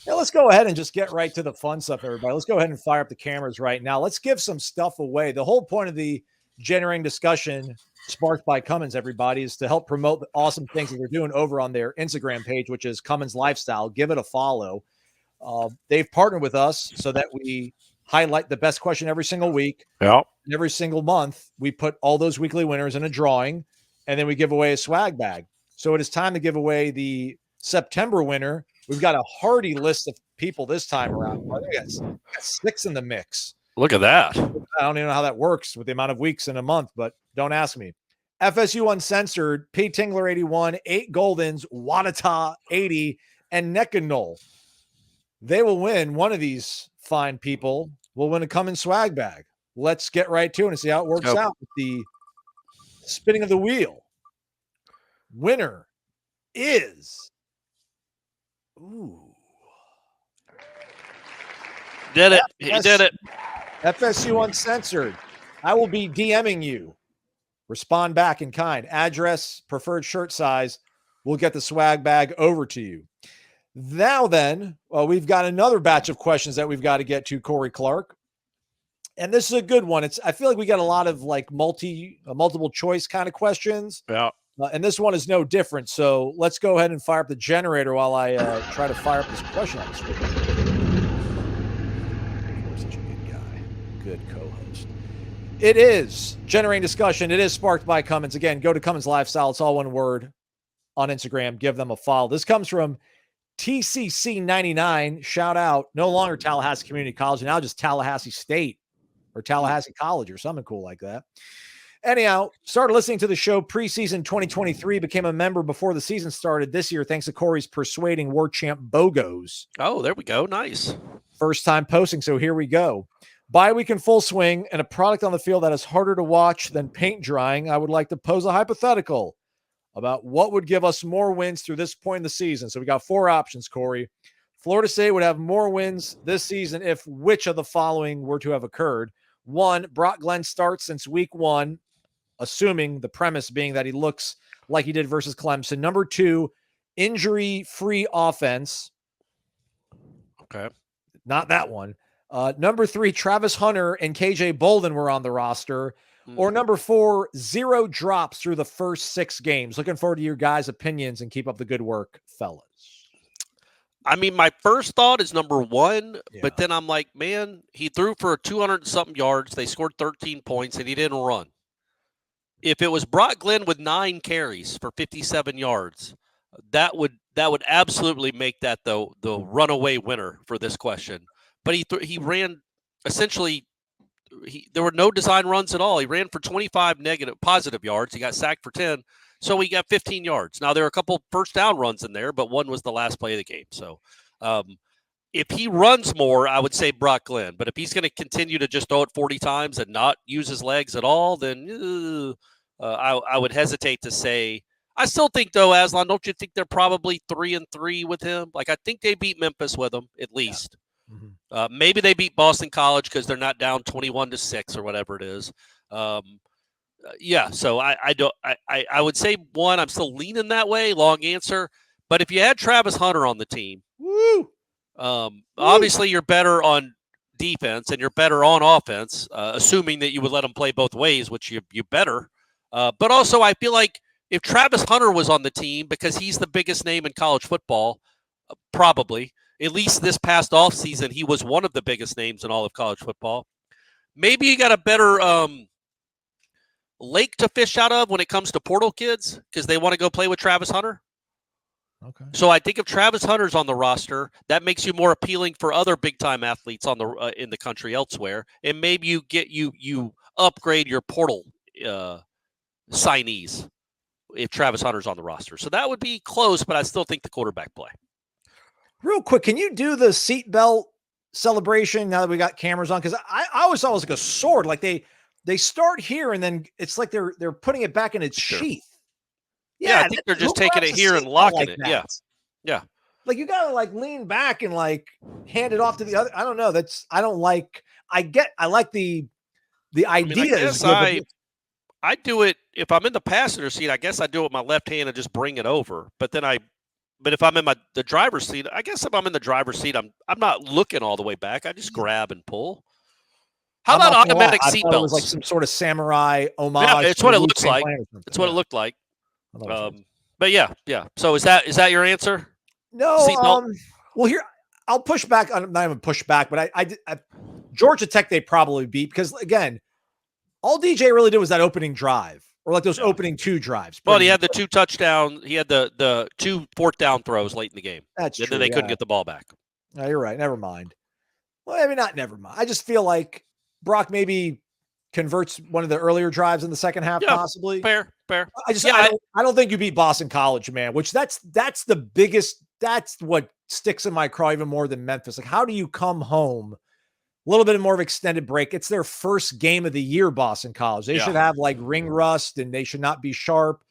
Yeah, let's go ahead and just get right to the fun stuff, everybody. Let's go ahead and fire up the cameras right now. Let's give some stuff away. The whole point of the generating discussion sparked by Cummins, everybody, is to help promote the awesome things that they're doing over on their Instagram page, which is CumminsLifestyle. Give it a follow. They've partnered with us so that we highlight the best question every single week. Yeah. And every single month, we put all those weekly winners in a drawing, and then we give away a swag bag. So it is time to give away the September winner. We've got a hearty list of people this time around. I think we got 6 in the mix. Look at that. I don't even know how that works with the amount of weeks in a month, but don't ask me. FSU Uncensored, P. Tingler 81, 8 Goldens, Wadata 80, and Nole. They will win. One of these fine people will win a Cummins swag bag. Let's get right to it and see how it works out with the spinning of the wheel. Winner is... Ooh. Did it. He did it. FSU Uncensored. I will be DMing you. Respond back in kind. Address, preferred shirt size. We'll get the swag bag over to you. Now then, we've got another batch of questions that we've got to get to, Corey Clark. And this is a good one. I feel like we got a lot of like multiple choice kind of questions. Yeah. And this one is no different. So let's go ahead and fire up the generator while I try to fire up this question on the screen. You're such a good guy. Good co-host. It is generating discussion. It is sparked by Cummins. Again, go to CumminsLifestyle. It's all one word on Instagram. Give them a follow. This comes from TCC99. Shout out. No longer Tallahassee Community College. Now just Tallahassee State or Tallahassee College or something cool like that. Anyhow, started listening to the show preseason 2023, became a member before the season started this year thanks to Corey's persuading Warchant BOGOs. Oh, there we go. Nice. First time posting, so here we go. Bye week in full swing and a product on the field that is harder to watch than paint drying. I would like to pose a hypothetical about what would give us more wins through this point in the season. So we got 4 options, Corey. Florida State would have more wins this season if which of the following were to have occurred? 1, Brock Glenn starts since week 1, assuming the premise being that he looks like he did versus Clemson. Number 2, injury-free offense. Okay. Not that one. Number 3, Travis Hunter and KJ Bolden were on the roster. Or number 4, 0 drops through the first 6 games. Looking forward to your guys' opinions and keep up the good work, fellas. I mean, my first thought is number 1, but then I'm like, man, he threw for 200-something yards. They scored 13 points, and he didn't run. If it was Brock Glenn with 9 carries for 57 yards, that would absolutely make that the runaway winner for this question. But he ran essentially. There were no design runs at all. He ran for 25 positive yards. He got sacked for 10, so he got 15 yards. Now there are a couple first down runs in there, but one was the last play of the game. So if he runs more, I would say Brock Glenn. But if he's going to continue to just throw it 40 times and not use his legs at all, then I would hesitate to say. I still think, though, Aslan, don't you think they're probably 3-3 with him? Like, I think they beat Memphis with him at least. Yeah. Mm-hmm. Maybe they beat Boston College because they're not down 21-6 or whatever it is. So I would say 1. I'm still leaning that way. Long answer. But if you had Travis Hunter on the team, obviously you're better on defense and you're better on offense, assuming that you would let him play both ways, which you better. But also, I feel like if Travis Hunter was on the team, because he's the biggest name in college football, probably. At least this past offseason, he was one of the biggest names in all of college football. Maybe you got a better lake to fish out of when it comes to portal kids because they want to go play with Travis Hunter. Okay. So I think if Travis Hunter's on the roster, that makes you more appealing for other big-time athletes on the in the country elsewhere, and maybe you upgrade your portal signees if Travis Hunter's on the roster. So that would be close, but I still think the quarterback play. Real quick, can you do the seatbelt celebration now that we got cameras on? Because I always thought it was like a sword. Like they start here and then it's like they're putting it back in its sheath. Yeah, I think they're just taking it here and locking it. That? Yeah. Like you gotta like lean back and like hand it off to the other. I don't know. I like the idea. I do it if I'm in the passenger seat. I guess I do it with my left hand and just bring it over. But then I But if I'm in the driver's seat, I guess if I'm in the driver's seat, I'm not looking all the way back. I just grab and pull. How about automatic seatbelts? I thought it was like seatbelts? some sort of samurai homage. Yeah, it's what it looks like. It's what Yeah. it looked like. But yeah. So is that your answer? No. Well, here I'll push back. I'm not even push back, but I Georgia Tech they probably beat because again, all DJ really did was that opening drive or like those opening 2 drives. Well, he had the 2 touchdowns. He had the 2 4th down throws late in the game. That's true. And then they couldn't get the ball back. No, you're right. Never mind. Well, I mean, not never mind. I just feel like Brock maybe converts one of the earlier drives in the second half, possibly. Fair. I don't think you beat Boston College, man, which that's the biggest, that's what sticks in my craw even more than Memphis. Like, how do you come home a little bit more of extended break? It's their first game of the year, Boston College. They should have like ring rust and they should not be sharp.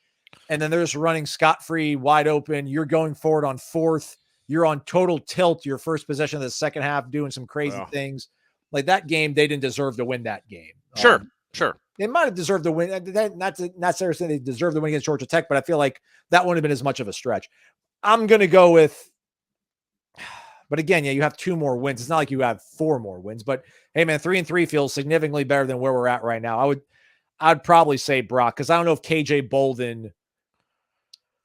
And then they're just running scot-free, wide open. You're going forward on 4th. You're on total tilt your first possession of the second half, doing some crazy things. Like that game, they didn't deserve to win that game. Sure. They might have deserved to win. Not necessarily they deserved to win against Georgia Tech, but I feel like that wouldn't have been as much of a stretch. I'm going to go with, but again, you have 2 more wins. It's not like you have 4 more wins, but hey man, 3-3 feels significantly better than where we're at right now. I'd probably say Brock, because I don't know if KJ Bolden,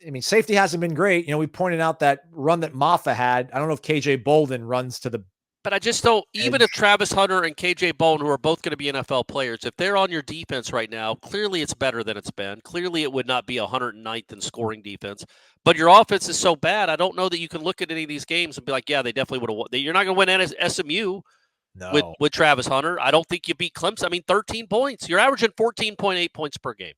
I mean, safety hasn't been great. We pointed out that run that Maffa had. I don't know if KJ Bolden runs to the. But I just don't, even if Travis Hunter and KJ Bolden, who are both going to be NFL players, if they're on your defense right now, clearly it's better than it's been. Clearly it would not be 109th in scoring defense. But your offense is so bad, I don't know that you can look at any of these games and be like, yeah, they definitely would have won. You're not going to win SMU with Travis Hunter. I don't think you beat Clemson. I mean, 13 points. You're averaging 14.8 points per game.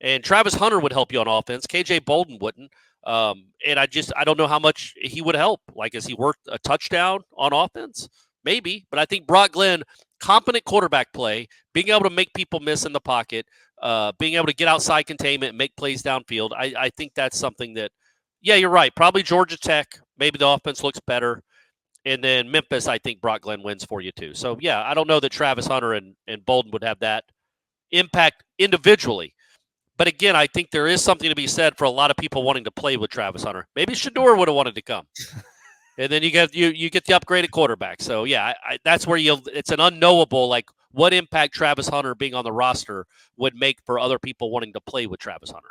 And Travis Hunter would help you on offense. KJ Bolden wouldn't. And I don't know how much he would help. Like, is he worth a touchdown on offense? Maybe. But I think Brock Glenn, competent quarterback play, being able to make people miss in the pocket, being able to get outside containment and make plays downfield, I think that's something that, yeah, you're right. Probably Georgia Tech. Maybe the offense looks better. And then Memphis, I think Brock Glenn wins for you too. So, yeah, I don't know that Travis Hunter and Bolden would have that impact individually. But again, I think there is something to be said for a lot of people wanting to play with Travis Hunter. Maybe Shedeur would have wanted to come, and then you get the upgraded quarterback. So yeah, that's where it's an unknowable, like what impact Travis Hunter being on the roster would make for other people wanting to play with Travis Hunter.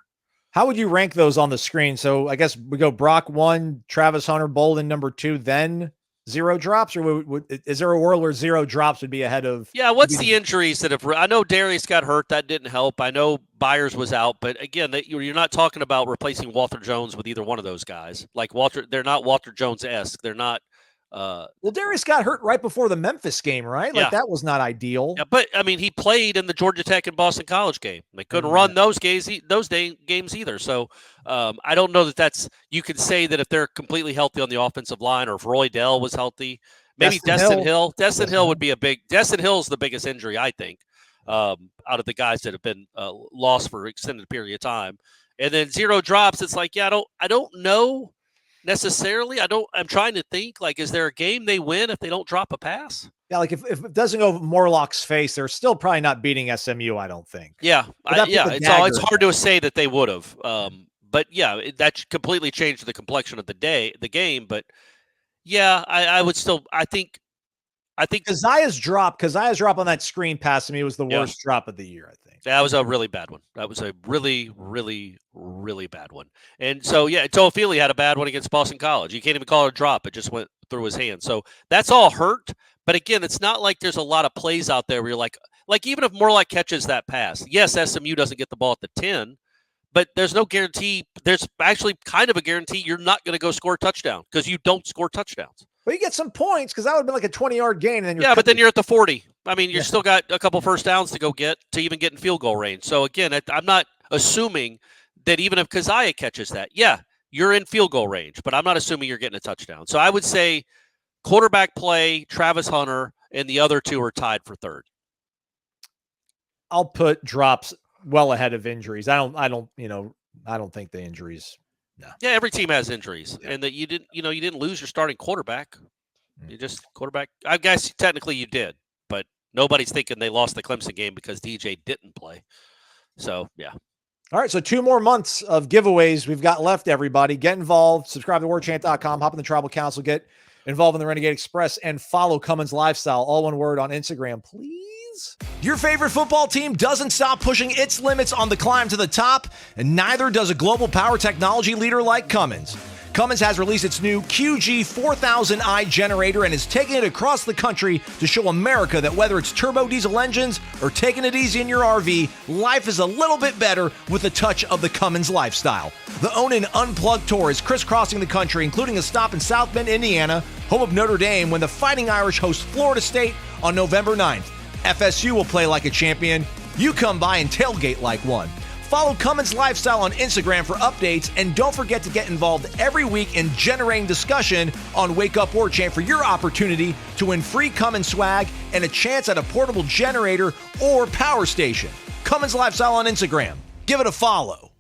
How would you rank those on the screen? So I guess we go Brock 1, Travis Hunter, Bolden number 2, then 0 drops, or is there a world where 0 drops would be ahead of? Yeah, what's the injuries that have? I know Darius got hurt, that didn't help. I know Byers was out, but again, you're not talking about replacing Walter Jones with either one of those guys. Like Walter, they're not Walter Jones-esque. They're not. Well, Darius got hurt right before the Memphis game, right? Like that was not ideal. Yeah, but I mean, he played in the Georgia Tech and Boston College game. They couldn't run those games either. So I don't know that that's. You could say that if they're completely healthy on the offensive line, or if Roy Dell was healthy, maybe Destin Hill. Destin Hill would be a big. Destin Hill's the biggest injury, I think, out of the guys that have been lost for an extended period of time. And then 0 drops. It's like, yeah, I don't know. Necessarily, I'm trying to think, like, is there a game they win if they don't drop a pass? Yeah, like if it doesn't go Morlock's face, they're still probably not beating SMU, I don't think. Yeah, it's hard to say that they would have. But yeah, that completely changed the complexion of the game. But yeah, I would still, I think Keziah's drop on that screen pass to me was the worst drop of the year, I think. That was a really bad one. That was a really, really, really bad one. And so, yeah, Toafili had a bad one against Boston College. You can't even call it a drop. It just went through his hand. So that's all hurt. But again, it's not like there's a lot of plays out there where you're like even if Morlock catches that pass, yes, SMU doesn't get the ball at the 10, but there's no guarantee. There's actually kind of a guarantee you're not going to go score a touchdown because you don't score touchdowns. Well, you get some points because that would have been like a 20-yard gain. And then but then you're at the 40. I mean, you're still got a couple first downs to go get to even get in field goal range. So, again, I'm not assuming that even if Keziah catches that, you're in field goal range, but I'm not assuming you're getting a touchdown. So I would say quarterback play, Travis Hunter, and the other 2 are tied for 3rd. I'll put drops well ahead of injuries. I don't think the injuries. No. Yeah, every team has injuries, and that you didn't lose your starting quarterback. You just quarterback. I guess technically you did, but nobody's thinking they lost the Clemson game because DJ didn't play. So yeah. All right, so 2 more months of giveaways we've got left, everybody. Get involved. Subscribe to warchant.com. Hop in the Tribal Council. Get involved in the Renegade Express. And follow Cummins Lifestyle, all one word, on Instagram, please. Your favorite football team doesn't stop pushing its limits on the climb to the top, and neither does a global power technology leader like Cummins. Cummins has released its new QG4000i generator and is taking it across the country to show America that whether it's turbo diesel engines or taking it easy in your RV, life is a little bit better with a touch of the Cummins lifestyle. The Own and Unplugged tour is crisscrossing the country, including a stop in South Bend, Indiana, home of Notre Dame, when the Fighting Irish host Florida State on November 9th. FSU will play like a champion. You come by and tailgate like one. Follow Cummins Lifestyle on Instagram for updates, and don't forget to get involved every week in generating discussion on Wake Up Warchant for your opportunity to win free Cummins swag and a chance at a portable generator or power station. Cummins Lifestyle on Instagram. Give it a follow.